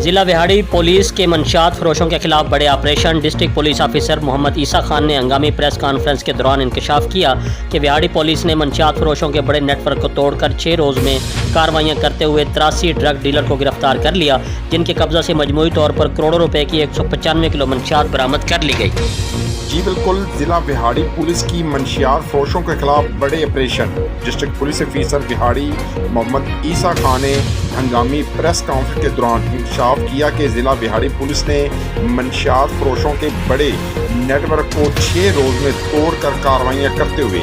ضلع وہاڑی پولیس کے منشیات فروشوں کے خلاف بڑے آپریشن۔ ڈسٹرکٹ پولیس آفیسر محمد عیسیٰ خان نے ہنگامی پریس کانفرنس کے دوران انکشاف کیا کہ وہاڑی پولیس نے منشیات فروشوں کے بڑے نیٹ ورک کو توڑ کر 6 روز میں کارروائیاں کرتے ہوئے 83 ڈرگ ڈیلر کو گرفتار کر لیا، جن کے قبضہ سے مجموعی طور پر کروڑوں روپے کی 195 کلو منشیات برآمد کر لی گئی۔ جی بالکل، ضلع وہاڑی پولیس کی منشیات فروشوں کے خلاف بڑے operation. District police officer Vehari Muhammad Isa Khan نے ہنگامی پریس کانفرنس کے دوران انکشاف کیا کہ ضلع وہاڑی پولیس نے منشیات فروشوں کے بڑے نیٹ ورک کو 6 روز میں توڑ کر کارروائیاں کرتے ہوئے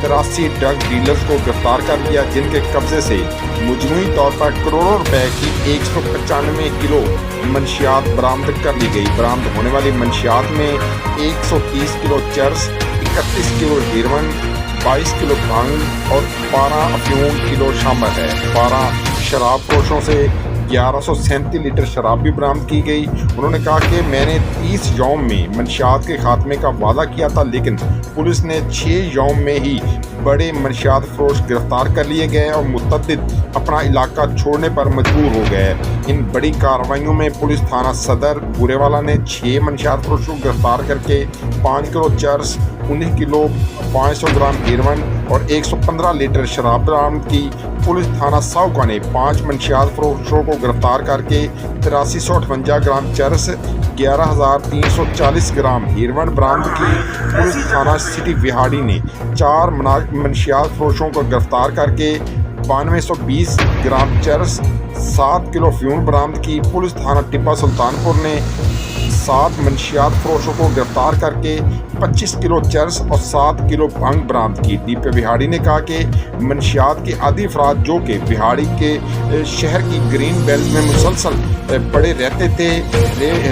83 ڈرگ ڈیلرز کو گرفتار کر لیا، جن کے قبضے سے مجموعی طور پر کروڑوں روپے کی 195 کلو منشیات برآمد کر لی گئی۔ برآمد ہونے والی منشیات میں 130 کلو چرس، 31 کلو ہیروئن، 22 کلو بھنگ اور 12 افیون کلو شامل ہے۔ 12 شراب فروشوں سے 1137 لیٹر شراب بھی برآمد کی گئی۔ انہوں نے کہا کہ میں نے 30 یوم میں منشیات کے خاتمے کا وعدہ کیا تھا، لیکن پولیس نے 6 یوم میں ہی بڑے منشیات فروش گرفتار کر لیے گئے اور متعدد اپنا علاقہ چھوڑنے پر مجبور ہو گئے۔ ان بڑی کارروائیوں میں پولیس تھانہ صدر بورے والا نے 6 منشیات فروشوں کو گرفتار کر کے 5 کلو چرس، 19 کلو 500 گرام ہیروئن اور 115 لیٹر شراب برآمد کی۔ پولیس تھانہ ساؤکا نے 5 منشیات فروشوں کو گرفتار کر کے 8358 گرام چرس، 11340 گرام ہیروئن برآمد کی۔ پولیس تھانہ سٹی وہاڑی نے 4 منشیات فروشوں کو گرفتار کر کے 9220 گرام چرس، 7 کلو افیون برآمد کی۔ پولیس تھانہ ٹپا سلطان پور نے 7 منشیات فروشوں کو گرفتار کر کے 25 کلو چرس اور 7 کلو بھنگ برآمد کی۔ ڈی پی وہاڑی نے کہا کہ منشیات کے عادی افراد جو کہ وہاڑی کے شہر کی گرین بیلٹ میں مسلسل پڑے رہتے تھے،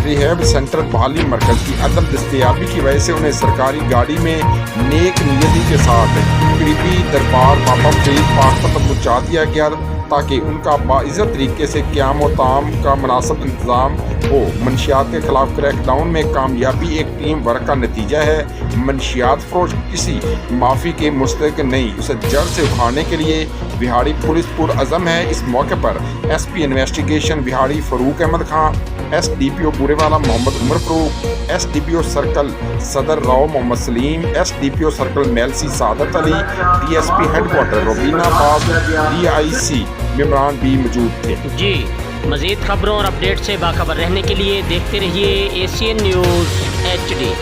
ریہیب سینٹر بحالی مرکز کی عدم دستیابی کی وجہ سے انہیں سرکاری گاڑی میں نیک نیتی کے ساتھ قریبی دربار بابا فرید پاک تک پہنچا دیا گیا تاکہ ان کا باعزت طریقے سے قیام و طعام کا مناسب انتظام ہو۔ منشیات کے خلاف کریک ڈاؤن میں کامیابی ایک ٹیم ورک کا نتیجہ ہے۔ منشیات فروش کسی معافی کے مستحق نہیں، اسے جڑ سے اکھاڑنے کے لیے وہاڑی پولیس پرعزم ہے۔ اس موقع پر S P investigation Vehari Farooq Ahmed Khan, S D P O Burewala Muhammad Umar Farooq, S D P O circle Saddar Rao Muhammad Saleem, S D P O circle Mailsi Saadat Ali, D S P headquarter Rubina Abad, D آئی سی ممبران بھی موجود تھے۔ جی، مزید خبروں اور اپڈیٹ سے باخبر رہنے کے لیے دیکھتے رہیے ایشین نیوز HD۔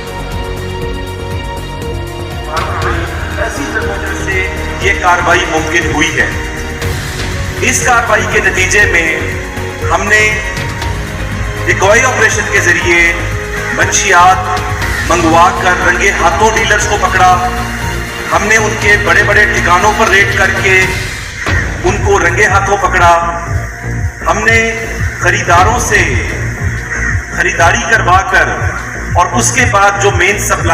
ایسی جگہوں سے یہ کارروائی ممکن ہوئی ہے۔ اس کارروائی کے نتیجے میں ہم نے ڈکوئی آپریشن کے ذریعے منشیات منگوا کر رنگے ہاتھوں ڈیلرز کو پکڑا۔ ہم نے ان کے بڑے بڑے ٹھکانوں پر ریڈ کر کے ان کو رنگے ہاتھوں پکڑا۔ ہم نے خریداروں سے خریداری کروا کر اور اس کے بعد جو مین سپلائی